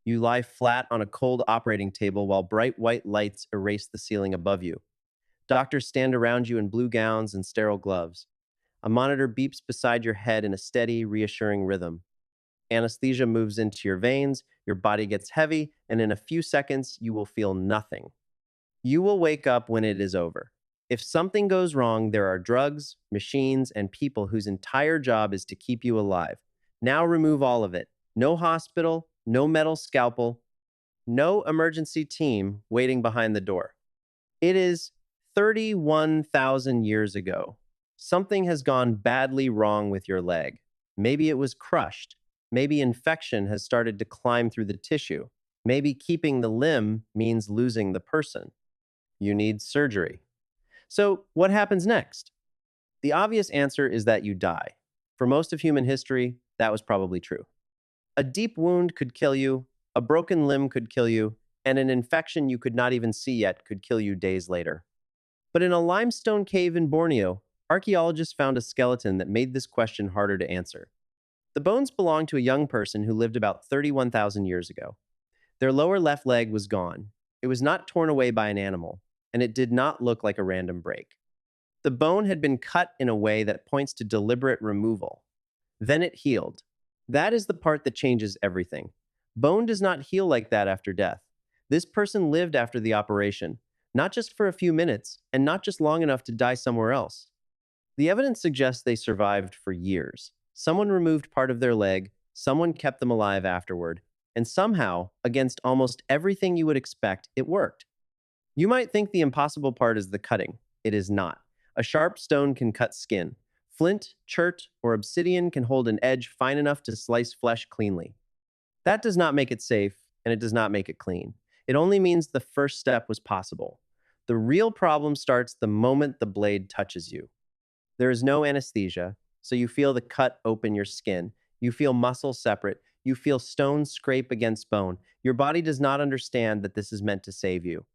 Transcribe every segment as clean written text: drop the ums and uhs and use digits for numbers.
You lie flat on a cold operating table while bright white lights erase the ceiling above you. Doctors stand around you in blue gowns and sterile gloves. A monitor beeps beside your head in a steady, reassuring rhythm. Anesthesia moves into your veins, your body gets heavy, and in a few seconds, you will feel nothing. You will wake up when it is over. If something goes wrong, there are drugs, machines, and people whose entire job is to keep you alive. Now remove all of it. No hospital, no metal scalpel, no emergency team waiting behind the door. It is 31,000 years ago. Something has gone badly wrong with your leg. Maybe it was crushed. Maybe infection has started to climb through the tissue. Maybe keeping the limb means losing the person. You need surgery. So, what happens next? The obvious answer is that you die. For most of human history, that was probably true. A deep wound could kill you, a broken limb could kill you, and an infection you could not even see yet could kill you days later. But in a limestone cave in Borneo, archaeologists found a skeleton that made this question harder to answer. The bones belonged to a young person who lived about 31,000 years ago. Their lower left leg was gone. It was not torn away by an animal, and it did not look like a random break. The bone had been cut in a way that points to deliberate removal. Then it healed. That is the part that changes everything. Bone does not heal like that after death. This person lived after the operation, not just for a few minutes, and not just long enough to die somewhere else. The evidence suggests they survived for years. Someone removed part of their leg, someone kept them alive afterward, and somehow, against almost everything you would expect, it worked. You might think the impossible part is the cutting. It is not. A sharp stone can cut skin. Flint, chert, or obsidian can hold an edge fine enough to slice flesh cleanly. That does not make it safe, and it does not make it clean. It only means the first step was possible. The real problem starts the moment the blade touches you. There is no anesthesia, so you feel the cut open your skin. You feel muscle separate. You feel stone scrape against bone. Your body does not understand that this is meant to save you.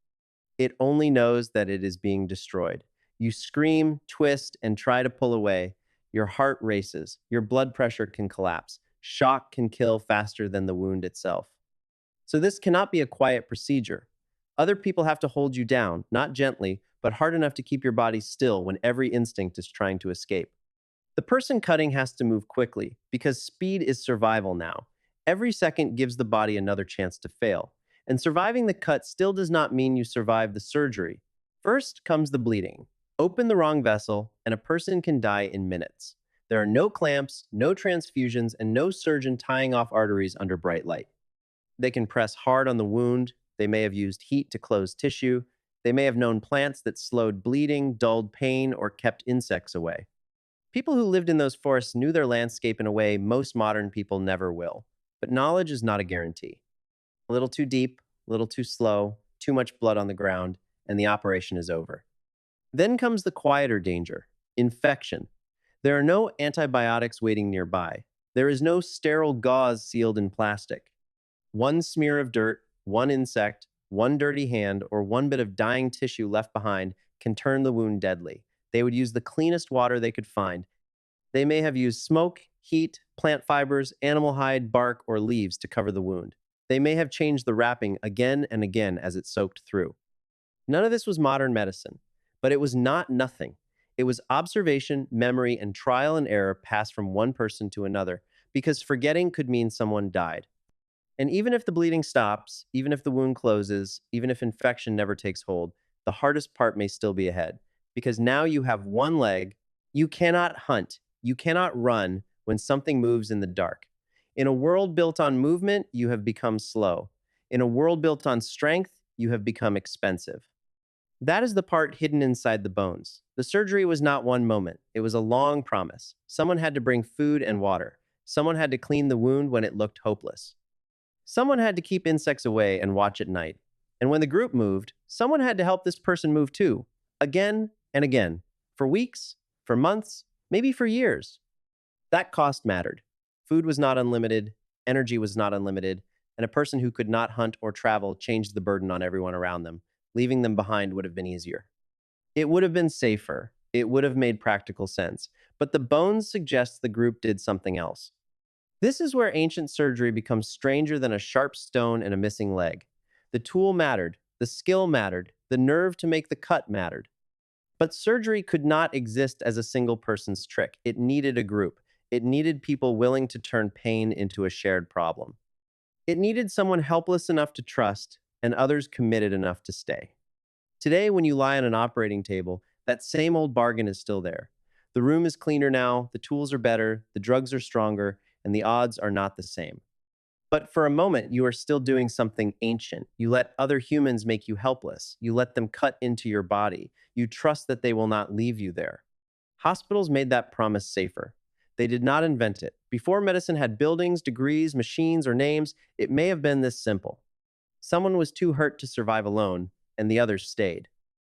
It only knows that it is being destroyed. You scream, twist, and try to pull away. Your heart races. Your blood pressure can collapse. Shock can kill faster than the wound itself. So this cannot be a quiet procedure. Other people have to hold you down, not gently, but hard enough to keep your body still when every instinct is trying to escape. The person cutting has to move quickly because speed is survival now. Every second gives the body another chance to fail. And surviving the cut still does not mean you survive the surgery. First comes the bleeding. Open the wrong vessel, and a person can die in minutes. There are no clamps, no transfusions, and no surgeon tying off arteries under bright light. They can press hard on the wound. They may have used heat to close tissue. They may have known plants that slowed bleeding, dulled pain, or kept insects away. People who lived in those forests knew their landscape in a way most modern people never will. But knowledge is not a guarantee. A little too deep, a little too slow, too much blood on the ground, and the operation is over. Then comes the quieter danger, infection. There are no antibiotics waiting nearby. There is no sterile gauze sealed in plastic. One smear of dirt, one insect, one dirty hand, or one bit of dying tissue left behind can turn the wound deadly. They would use the cleanest water they could find. They may have used smoke, heat, plant fibers, animal hide, bark, or leaves to cover the wound. They may have changed the wrapping again and again as it soaked through. None of this was modern medicine, but it was not nothing. It was observation, memory, and trial and error passed from one person to another, because forgetting could mean someone died. And even if the bleeding stops, even if the wound closes, even if infection never takes hold, the hardest part may still be ahead. Because now you have one leg, you cannot hunt, you cannot run when something moves in the dark. In a world built on movement, you have become slow. In a world built on strength, you have become expensive. That is the part hidden inside the bones. The surgery was not one moment. It was a long promise. Someone had to bring food and water. Someone had to clean the wound when it looked hopeless. Someone had to keep insects away and watch at night. And when the group moved, someone had to help this person move too. Again and again. For weeks, for months, maybe for years. That cost mattered. Food was not unlimited, energy was not unlimited, and a person who could not hunt or travel changed the burden on everyone around them. Leaving them behind would have been easier. It would have been safer. It would have made practical sense. But the bones suggest the group did something else. This is where ancient surgery becomes stranger than a sharp stone and a missing leg. The tool mattered, the skill mattered, the nerve to make the cut mattered. But surgery could not exist as a single person's trick. It needed a group. It needed people willing to turn pain into a shared problem. It needed someone helpless enough to trust and others committed enough to stay. Today, when you lie on an operating table, that same old bargain is still there. The room is cleaner now, the tools are better, the drugs are stronger, and the odds are not the same. But for a moment, you are still doing something ancient. You let other humans make you helpless. You let them cut into your body. You trust that they will not leave you there. Hospitals made that promise safer. They did not invent it. Before medicine had buildings, degrees, machines, or names, it may have been this simple. Someone was too hurt to survive alone, and the others stayed.